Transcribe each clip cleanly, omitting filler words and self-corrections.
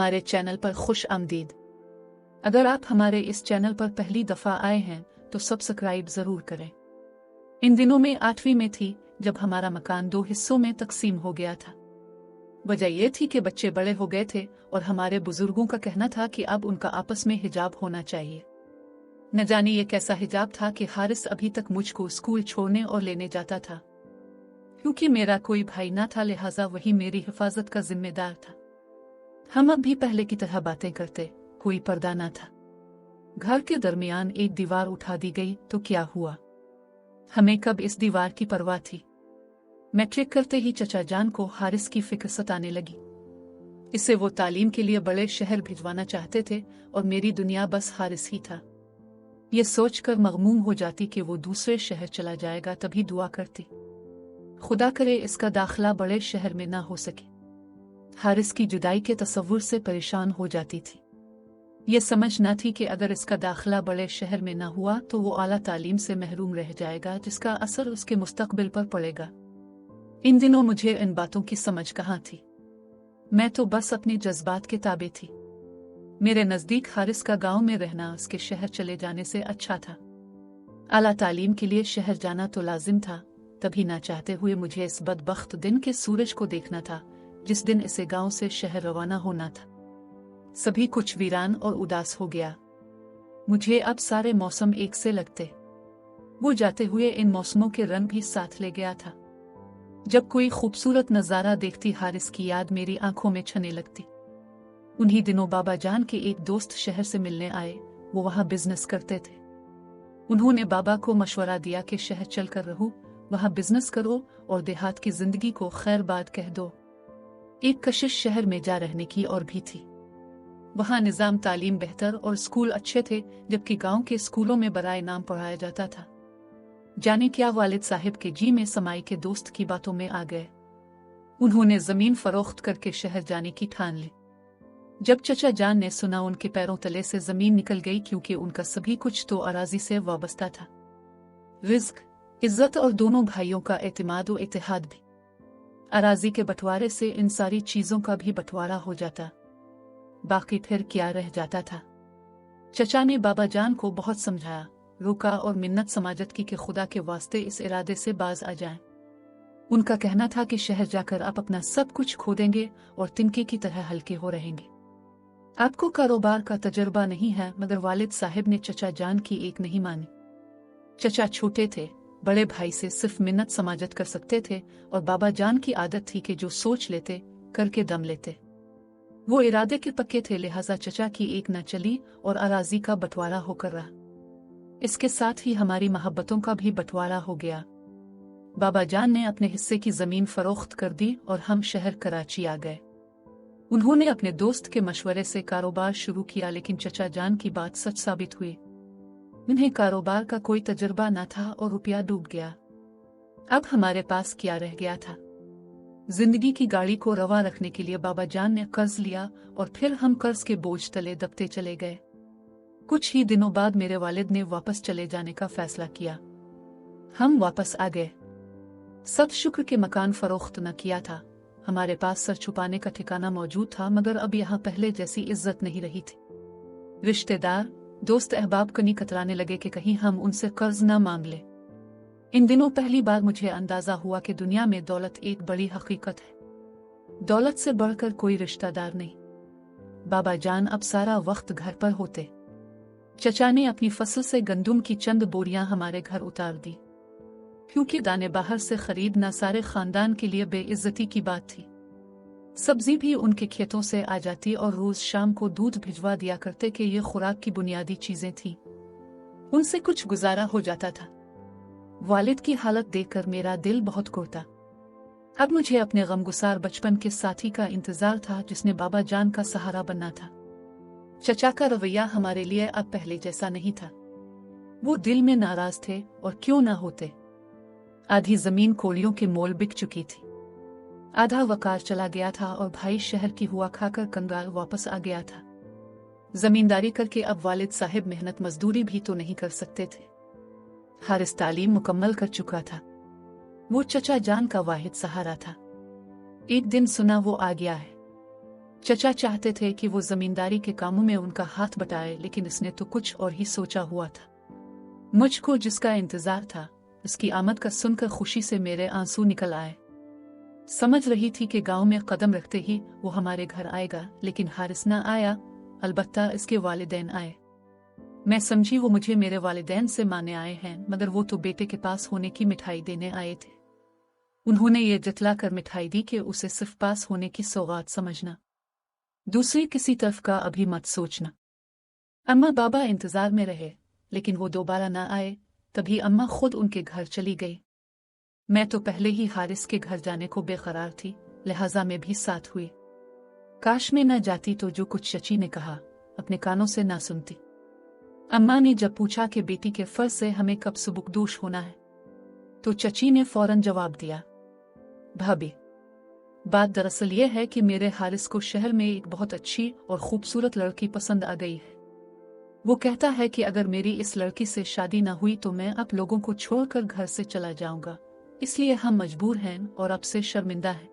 हमारे चैनल पर खुश आमदीद। अगर आप हमारे इस चैनल पर पहली दफा आए हैं तो सब्सक्राइब जरूर करें। इन दिनों में 8वीं में थी जब हमारा मकान 2 हिस्सों में तकसीम हो गया था। वजह यह थी कि बच्चे बड़े हो गए थे और हमारे बुजुर्गों का कहना था कि अब उनका आपस में हिजाब होना चाहिए। न जाने ये कैसा हिजाब था कि हारिस अभी तक मुझको स्कूल छोड़ने और लेने जाता था। क्योंकि मेरा कोई भाई ना था लिहाजा वही मेरी हिफाजत का जिम्मेदार था। हम अब भी पहले की तरह बातें करते, कोई पर्दा ना था। घर के दरमियान एक दीवार उठा दी गई तो क्या हुआ, हमें कब इस दीवार की परवाह थी। मैट्रिक करते ही चचा जान को हारिस की फिक्र सताने लगी। इसे वो तालीम के लिए बड़े शहर भिजवाना चाहते थे और मेरी दुनिया बस हारिस ही था। ये सोचकर मगमूम हो जाती कि वो दूसरे शहर चला जाएगा, तभी दुआ करती खुदा करे इसका दाखिला बड़े शहर में ना हो सके। हारिस की जुदाई के तसव्वुर से परेशान हो जाती थी। ये समझ न थी कि अगर इसका दाखिला बड़े शहर में ना हुआ तो वो आला तालीम से महरूम रह जाएगा, जिसका असर उसके मुस्तकबिल पर पड़ेगा। इन दिनों मुझे इन बातों की समझ कहाँ थी। मैं तो बस अपने जज्बात के ताबे थी। मेरे नजदीक हारिस का गांव में रहना उसके शहर चले जाने से अच्छा था। आला तालीम के लिए शहर जाना तो लाजिम था, तभी ना चाहते हुए मुझे इस बदबख्त दिन के सूरज को देखना था जिस दिन इसे गांव से शहर रवाना होना था। सभी कुछ वीरान और उदास हो गया। मुझे अब सारे मौसम एक से लगते। वो जाते हुए इन मौसमों के रंग भी साथ ले गया था। जब कोई खूबसूरत नजारा देखती हारिस की याद मेरी आंखों में छने लगती। उन्हीं दिनों बाबा जान के एक दोस्त शहर से मिलने आए। वो वहां बिजनेस करते थे। उन्होंने बाबा को मशवरा दिया कि शहर चलकर रहो, वहां बिजनेस करो और देहात की जिंदगी को खैर बाद कह दो। एक कशिश शहर में जा रहने की और भी थी। वहां निजाम तालीम बेहतर और स्कूल अच्छे थे, जबकि गांव के स्कूलों में बराए नाम पढ़ाया जाता था। जाने क्या वालिद साहिब के जी में समाई के दोस्त की बातों में आ गए। उन्होंने जमीन फरोख्त करके शहर जाने की ठान ली। जब चचा जान ने सुना, उनके पैरों तले से जमीन निकल गई, क्योंकि उनका सभी कुछ तो अराजी से वाबस्ता था। रिज्क, इज्जत और दोनों भाइयों का एतमाद व इत्तेहाद भी। अराजी के बंटवारे से इन सारी चीजों का भी बंटवारा हो जाता, बाकी फिर क्या रह जाता था। चचा ने बाबा जान को बहुत समझाया, रोका और मिन्नत समाजत की कि खुदा के वास्ते इस इरादे से बाज आ जाएं। उनका कहना था कि शहर जाकर आप अपना सब कुछ खो देंगे और तिनके की तरह हल्के हो रहेंगे। आपको कारोबार का तजुर्बा नहीं है। मगर वालिद साहिब ने चचा जान की एक नहीं मानी। चचा छोटे थे, बड़े भाई से सिर्फ मिन्नत समाजत कर सकते थे और बाबा जान की आदत थी कि जो सोच लेते करके दम लेते। वो इरादे के पक्के थे, लिहाजा चचा की एक न चली और अराजी का बंटवारा होकर रहा। इसके साथ ही हमारी मोहब्बतों का भी बंटवारा हो गया। बाबा जान ने अपने हिस्से की जमीन फरोख्त कर दी और हम शहर कराची आ गए। उन्होंने अपने दोस्त के मशवरे से कारोबार शुरू किया, लेकिन चचा जान की बात सच साबित हुई। उन्हें कारोबार का कोई तजुर्बा न था और रुपया डूब गया। अब हमारे पास क्या रह गया था। जिंदगी की गाड़ी को रवा रखने के लिए बाबा जान ने कर्ज लिया और फिर हम कर्ज के बोझ तले दबते चले गए। कुछ ही दिनों बाद मेरे वालिद ने वापस चले जाने का फैसला किया। हम वापस आ गए। सद शुक्र के मकान फरोख्त न किया था। हमारे पास सर छुपाने का ठिकाना मौजूद था, मगर अब यहाँ पहले जैसी इज्जत नहीं रही थी। रिश्तेदार, दोस्त, अहबाब कनी कतराने लगे कि कहीं हम उनसे कर्ज न मांग ले। इन दिनों पहली बार मुझे अंदाजा हुआ कि दुनिया में दौलत एक बड़ी हकीकत है। दौलत से बढ़कर कोई रिश्तेदार नहीं। बाबा जान अब सारा वक्त घर पर होते। चचा ने अपनी फसल से गंदुम की चंद बोरियां हमारे घर उतार दी, क्योंकि दाने बाहर से खरीदना सारे खानदान के लिए बेइज्जती की बात थी। सब्जी भी उनके खेतों से आ जाती और रोज शाम को दूध भिजवा दिया करते कि ये खुराक की बुनियादी चीजें थीं। उनसे कुछ गुजारा हो जाता था। वालिद की हालत देखकर मेरा दिल बहुत कोता। अब मुझे अपने गमगुसार बचपन के साथी का इंतजार था, जिसने बाबा जान का सहारा बनना था। चचा का रवैया हमारे लिए अब पहले जैसा नहीं था। वो दिल में नाराज थे, और क्यों ना होते। आधी जमीन कोलियों के मोल बिक चुकी थी, आधा वकार चला गया था और भाई शहर की हुआ खाकर कंगाल वापस आ गया था। जमींदारी करके अब वालिद साहिब मेहनत मजदूरी भी तो नहीं कर सकते थे। हारिस तालीम मुकम्मल कर चुका था। वो चचा जान का वाहिद सहारा था। एक दिन सुना वो आ गया है। चचा चाहते थे कि वो जमींदारी के कामों में उनका हाथ बटाए, लेकिन इसने तो कुछ और ही सोचा हुआ था। मुझको जिसका इंतजार था, उसकी आमद का सुनकर खुशी से मेरे आंसू निकल आए। समझ रही थी कि गांव में कदम रखते ही वो हमारे घर आएगा, लेकिन हारिस न आया, अलबत्ता इसके वालिदैन आए। मैं समझी वो मुझे मेरे वालिदैन से माने आए हैं, मगर वो तो बेटे के पास होने की मिठाई देने आए थे। उन्होंने ये जतलाकर मिठाई दी कि उसे सिर्फ पास होने की सौगात समझना, दूसरी किसी तरफ का अभी मत सोचना। अम्मा बाबा इंतजार में रहे, लेकिन वो दोबारा न आए। तभी अम्मा खुद उनके घर चली गई। मैं तो पहले ही हारिस के घर जाने को बेकरार थी, लिहाजा मैं भी साथ हुई। काश में न जाती तो जो कुछ चची ने कहा अपने कानों से ना सुनती। अम्मा ने जब पूछा कि बेटी के फर्ज से हमें कब सुबुकदोश होना है, तो चची ने फौरन जवाब दिया, भाभी, बात दरअसल ये है कि मेरे हारिस को शहर में एक बहुत अच्छी और खूबसूरत लड़की पसंद आ गई है। वो कहता है कि अगर मेरी इस लड़की से शादी न हुई तो मैं आप लोगों को छोड़कर घर से चला जाऊंगा, इसलिए हम मजबूर हैं और अब से शर्मिंदा हैं।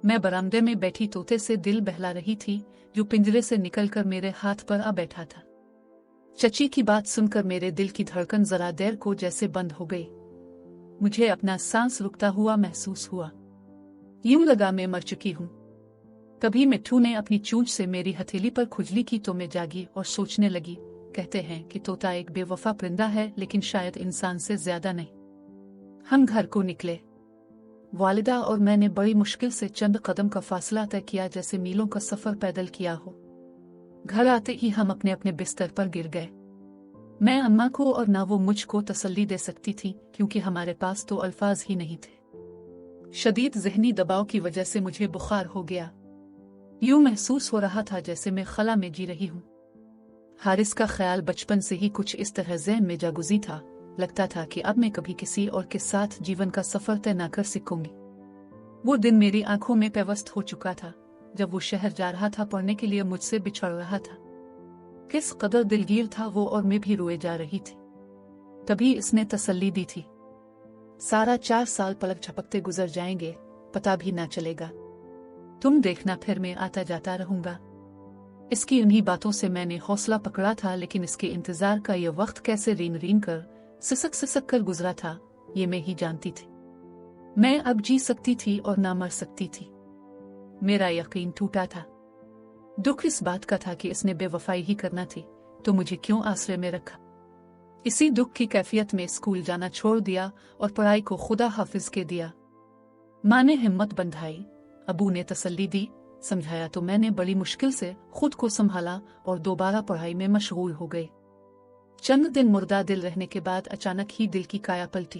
मैं बरामदे में बैठी तोते से दिल बहला रही थी, जो पिंजरे से निकलकर मेरे हाथ पर आ बैठा था। चची की बात सुनकर मेरे दिल की धड़कन जरा देर को जैसे बंद हो गई। मुझे अपना सांस रुकता हुआ महसूस हुआ। यूं लगा मैं मर चुकी हूं। तभी मिट्ठू ने अपनी चोंच से मेरी हथेली पर खुजली की तो मैं जागी और सोचने लगी। कहते हैं कि तोता एक बेवफा परिंदा है, लेकिन शायद इंसान से ज्यादा नहीं। हम घर को निकले। वालिदा और मैंने बड़ी मुश्किल से चंद कदम का फासला तय किया, जैसे मीलों का सफर पैदल किया हो। घर आते ही हम अपने अपने बिस्तर पर गिर गए। मैं अम्मा को और ना वो मुझको तसल्ली दे सकती थी, क्योंकि हमारे पास तो अल्फाज ही नहीं थे। शदीद ज़हनी दबाव की वजह से मुझे बुखार हो गया। यूं महसूस हो रहा था जैसे मैं खला में जी रही हूं। हारिस का ख्याल बचपन से ही कुछ इस तरह ज़हन में जागुज़ी था। लगता था कि अब मैं कभी किसी और के साथ जीवन का सफर तय न कर सकूंगी। वो दिन मेरी आंखों में पेवस्त हो चुका था, जब वो शहर जा रहा था पढ़ने के लिए, मुझसे बिछड़ रहा था। किस कदर दिलगीर था वो, और मैं भी रोए जा रही थी। तभी इसने तसल्ली दी थी, सारा 4 साल पलक झपकते गुजर जाएंगे, पता भी ना चलेगा। तुम देखना, फिर मैं आता जाता रहूंगा। इसकी उन्हीं बातों से मैंने हौसला पकड़ा था, लेकिन इसके इंतजार का यह वक्त कैसे रीन रीन कर सिसक कर गुजरा था, ये मैं ही जानती थी। मैं अब जी सकती थी और ना मर सकती थी। मेरा यकीन टूटा था। दुख इस बात का था कि इसने बेवफाई ही करना थी, तो मुझे क्यों आश्रय में रखा। इसी दुख की कैफियत में स्कूल जाना छोड़ दिया और पढ़ाई को खुदा हाफिज के दिया। माँ ने हिम्मत बंधाई, अबू ने तसल्ली दी, समझाया तो मैंने बड़ी मुश्किल से खुद को संभाला और दोबारा पढ़ाई में मशगूल हो गई। चंद दिन मुर्दा दिल रहने के बाद अचानक ही दिल की काया पलटी।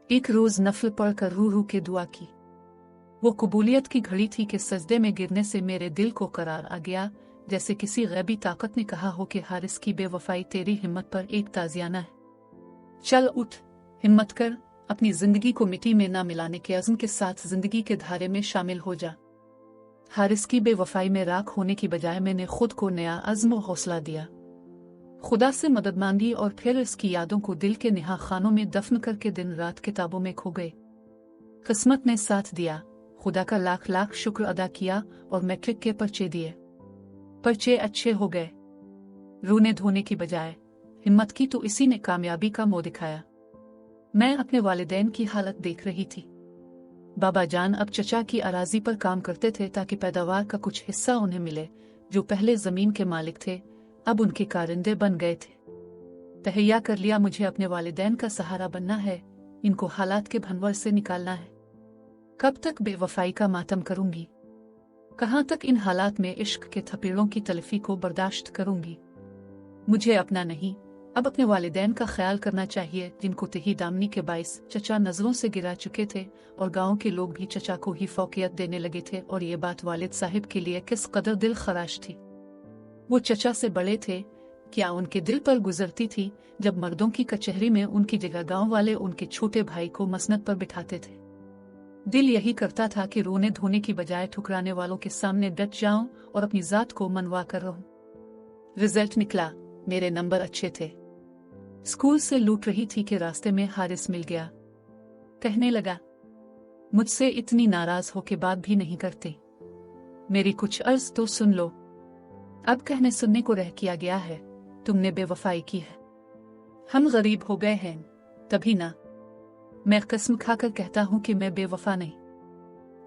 एक रोज नफल पढ़कर रू रू के दुआ की। वो कबूलियत की घड़ी थी कि सजदे में गिरने से मेरे दिल को करार आ गया, जैसे किसी गैबी ताकत ने कहा हो कि हारिस की बेवफाई तेरी हिम्मत पर एक ताजियाना है। चल उठ, हिम्मत कर, अपनी जिंदगी को मिट्टी में ना मिलाने के अज़्म के साथ जिंदगी के धारे में शामिल हो जा। हारिस की बेवफाई में राख होने की बजाय मैंने खुद को नया अज़्म और हौसला दिया। खुदा से मदद मांगी और फिर इसकी यादों को दिल के निहा खानों में दफन करके दिन रात किताबों में खो गए। किस्मत ने साथ दिया, खुदा का लाख लाख शुक्र अदा किया और मैट्रिक के पर्चे दिए। पर्चे अच्छे हो गए। रोने धोने की बजाय हिम्मत की तो इसी ने कामयाबी का मुंह दिखाया। मैं अपने वालिदैन की हालत देख रही थी। बाबा जान अब चचा की अराजी पर काम करते थे ताकि पैदावार का कुछ हिस्सा उन्हें मिले। जो पहले जमीन के मालिक थे, अब उनके कारिंदे बन गए थे। तहैया कर लिया मुझे अपने वालिदैन का सहारा बनना है, इनको हालात के भंवर से निकालना है। कब तक बेवफाई का मातम करूंगी? कहां तक इन हालात में इश्क के थपेड़ों की तलफी को बर्दाश्त करूंगी? मुझे अपना नहीं, अब अपने वालिदैन का ख्याल करना चाहिए, जिनको तही दामनी के बाइस चचा नजरों से गिरा चुके थे और गांव के लोग भी चचा को ही फौकियत देने लगे थे। और ये बात वालिद साहिब के लिए किस कदर दिल खराश थी। वो चचा से बड़े थे, क्या उनके दिल पर गुजरती थी जब मर्दों की कचहरी में उनकी जगह गांव वाले उनके छोटे भाई को मसनद पर बिठाते थे। दिल यही करता था कि रोने धोने की बजाय ठुकराने वालों के सामने डट जाऊं और अपनी जात को मनवा कर रहूं। रिजल्ट निकला, मेरे नंबर अच्छे थे। स्कूल से लूट रही थी कि रास्ते में हारिस मिल गया। कहने लगा, मुझसे इतनी नाराज हो के बात भी नहीं करते। मेरी कुछ अर्ज तो सुन लो। अब कहने सुनने को रह किया गया है, तुमने बेवफाई की है। हम गरीब हो गए हैं, तभी ना। मैं कसम खाकर कहता हूं कि मैं बेवफा नहीं।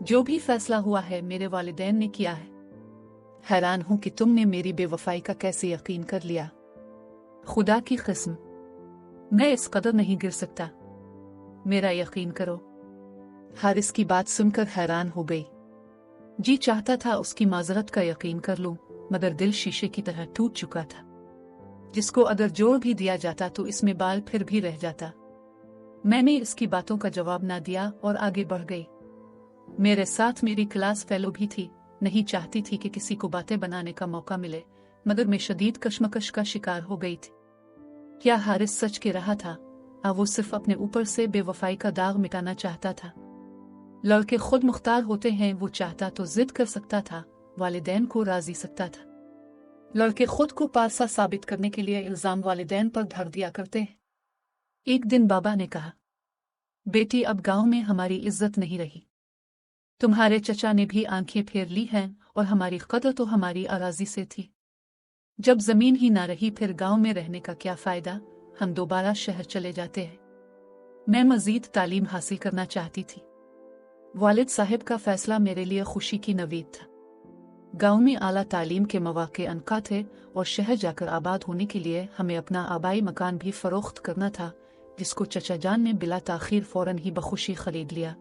जो भी फैसला हुआ है मेरे वालिदैन ने किया है। हैरान हूं कि तुमने मेरी बेवफाई का कैसे यकीन कर लिया। खुदा की कसम, मैं इस कदर नहीं गिर सकता, मेरा यकीन करो। हारिस की बात सुनकर हैरान हो गई। जी चाहता था उसकी माजरत का यकीन कर लूं, मगर दिल शीशे की तरह टूट चुका था, जिसको अगर जोड़ भी दिया जाता तो इसमें बाल फिर भी रह जाता। मैंने इसकी बातों का जवाब ना दिया और आगे बढ़ गई। मेरे साथ मेरी क्लास फेलो भी थी। नहीं चाहती थी कि किसी को बातें बनाने का मौका मिले, मगर मैं शदीद कश्मकश का शिकार हो गई थी। क्या हारिस सच कह रहा था? वो सिर्फ अपने ऊपर से बेवफाई का दाग मिटाना चाहता था। लड़के खुद मुख्तार होते हैं, वो चाहता तो जिद कर सकता था, वालिदैन को राजी सकता था। लड़के खुद को पासा साबित करने के लिए इल्जाम वालिदैन पर धर दिया करते हैं। एक दिन बाबा ने कहा, बेटी अब गांव में हमारी इज्जत नहीं रही। तुम्हारे चचा ने भी आंखें फेर ली हैं और हमारी कदर तो हमारी अराजी से थी। जब जमीन ही ना रही फिर गांव में रहने का क्या फायदा, हम दोबारा शहर चले जाते हैं। मैं मजीद तालीम हासिल करना चाहती थी। वालिद साहब का फैसला मेरे लिए खुशी की नवीद था। गांव में आला तालीम के मौके अनका थे और शहर जाकर आबाद होने के लिए हमें अपना आबाई मकान भी फरोख्त करना था, जिसको चचा जान ने बिला ताखीर फौरन ही बखुशी खरीद लिया।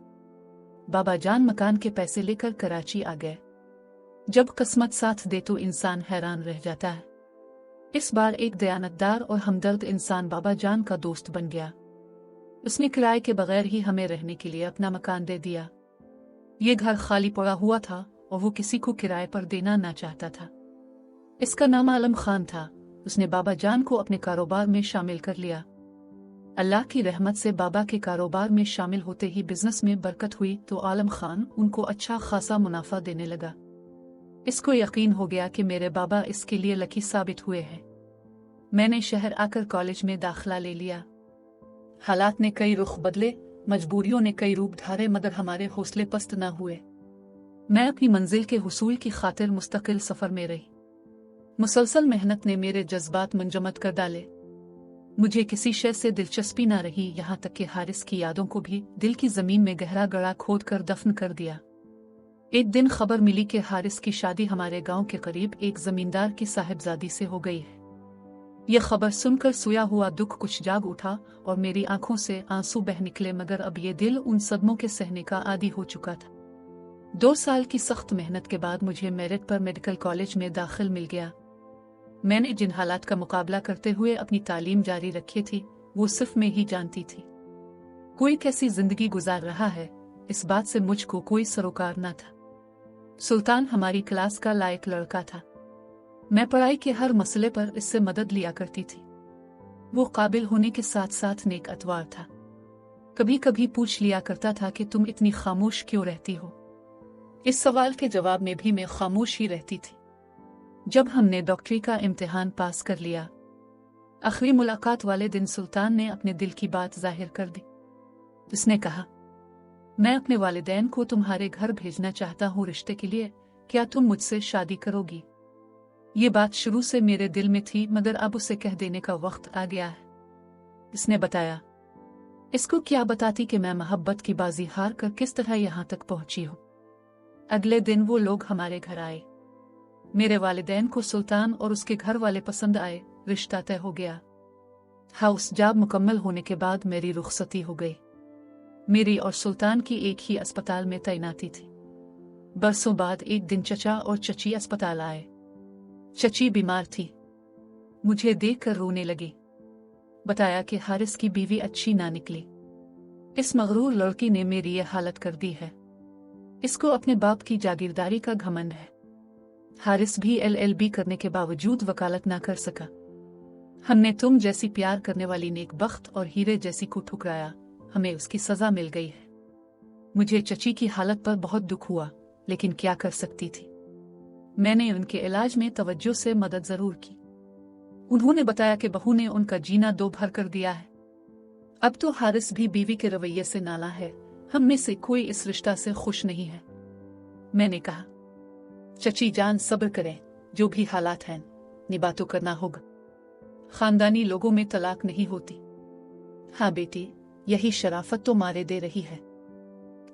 बाबा जान मकान के पैसे लेकर कराची आ गए। जब किस्मत साथ दे तो इंसान हैरान रह जाता है। इस बार एक दयानतदार और हमदर्द इंसान बाबा जान का दोस्त बन गया। उसने किराए के बगैर ही हमें रहने के लिए अपना मकान दे दिया। ये घर खाली पड़ा हुआ था और वो किसी को किराए पर देना ना चाहता था। इसका नाम आलम खान था। उसने बाबा जान को अपने कारोबार में शामिल कर लिया। अल्लाह की रहमत से बाबा के कारोबार में शामिल होते ही बिजनेस में बरकत हुई तो आलम खान उनको अच्छा खासा मुनाफा देने लगा। इसको यकीन हो गया कि मेरे बाबा इसके लिए लकी साबित हुए हैं। मैंने शहर आकर कॉलेज में दाखिला ले लिया। हालात ने कई रुख बदले, मजबूरियों ने कई रूप धारे, मगर हमारे हौसले पस्त न हुए। मैं अपनी मंजिल के हुसूल की खातिर मुस्तकिल सफर में रही। मुसलसल मेहनत ने मेरे जज्बात मुंजमद कर डाले। मुझे किसी शय से दिलचस्पी न रही, यहाँ तक कि हारिस की यादों को भी दिल की जमीन में गहरा गड़ा खोद कर दफन कर दिया। एक दिन खबर मिली कि हारिस की शादी हमारे गांव के करीब एक जमींदार की साहिबजादी से हो गई है। यह खबर सुनकर सोया हुआ दुख कुछ जाग उठा और मेरी आंखों से आंसू बह निकले, मगर अब ये दिल उन सदमों के सहने का आदी हो चुका था। 2 साल की सख्त मेहनत के बाद मुझे मेरिट पर मेडिकल कॉलेज में दाखिल मिल गया। मैंने जिन हालात का मुकाबला करते हुए अपनी तालीम जारी रखी थी, वो सिर्फ मैं ही जानती थी। कोई कैसी जिंदगी गुजार रहा है, इस बात से मुझको कोई सरोकार न था। सुल्तान हमारी क्लास का लायक लड़का था। मैं पढ़ाई के हर मसले पर इससे मदद लिया करती थी। वो काबिल होने के साथ साथ नेक अतवार था। कभी कभी पूछ लिया करता था कि तुम इतनी खामोश क्यों रहती हो। इस सवाल के जवाब में भी मैं खामोश ही रहती थी। जब हमने डॉक्टरी का इम्तिहान पास कर लिया, आखिरी मुलाकात वाले दिन सुल्तान ने अपने दिल की बात जाहिर कर दी। उसने कहा, मैं अपने वालिदैन को तुम्हारे घर भेजना चाहता हूँ रिश्ते के लिए, क्या तुम मुझसे शादी करोगी? ये बात शुरू से मेरे दिल में थी, मगर अब उसे कह देने का वक्त आ गया है। इसने बताया, इसको क्या बताती कि मैं मोहब्बत की बाजी हार कर किस तरह यहाँ तक पहुंची हूँ। अगले दिन वो लोग हमारे घर आए। मेरे वालिदैन को सुल्तान और उसके घर वाले पसंद आए। रिश्ता तय हो गया। हाउस जॉब मुकम्मल होने के बाद मेरी रुखसती हो गई। मेरी और सुल्तान की एक ही अस्पताल में तैनाती थी। बरसों बाद एक दिन चचा और चची अस्पताल आए। चची बीमार थी। मुझे देखकर रोने लगी। बताया कि हारिस की बीवी अच्छी ना निकली। इस मगरूर लड़की ने मेरी ये हालत कर दी है। इसको अपने बाप की जागीरदारी का घमंड है। हारिस भी LLB करने के बावजूद वकालत ना कर सका। हमने तुम जैसी प्यार करने वाली नेकबख्त और हीरे जैसी को ठुकराया। हमें उसकी सजा मिल गई है। मुझे चची की हालत पर बहुत दुख हुआ, लेकिन क्या कर सकती थी। मैंने उनके इलाज में तवज्जो से मदद जरूर की। उन्होंने बताया कि बहू ने उनका जीना दो भर कर दिया है। अब तो हारिस भी बीवी के रवैये से नाला है। हम में से कोई इस रिश्ता से खुश नहीं है। मैंने कहा, चची जान सब्र करें, जो भी हालात हैं निभा तो करना होगा। खानदानी लोगों में तलाक नहीं होती। हाँ बेटी, यही शराफत तो मारे दे रही है।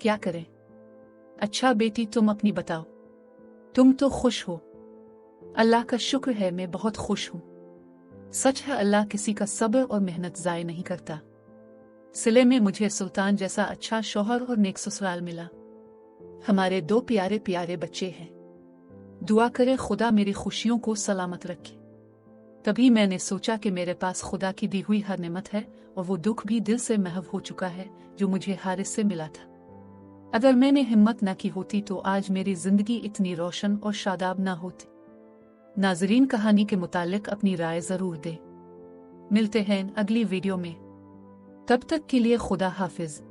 क्या करें? अच्छा बेटी तुम अपनी बताओ, तुम तो खुश हो। अल्लाह का शुक्र है, मैं बहुत खुश हूँ। सच है, अल्लाह किसी का सब्र और मेहनत ज़ाय नहीं करता। सिले में मुझे सुल्तान जैसा अच्छा शौहर और नेक ससुराल मिला। हमारे 2 प्यारे प्यारे बच्चे हैं। दुआ करे खुदा मेरी खुशियों को सलामत रखे। तभी मैंने सोचा कि मेरे पास खुदा की दी हुई हर नेमत है और वो दुख भी दिल से महव हो चुका है जो मुझे हारिस से मिला था। अगर मैंने हिम्मत न की होती तो आज मेरी जिंदगी इतनी रोशन और शादाब ना होती। नाजरीन, कहानी के मुतालिक अपनी राय जरूर दें। मिलते हैं अगली वीडियो में, तब तक के लिए खुदा हाफिज।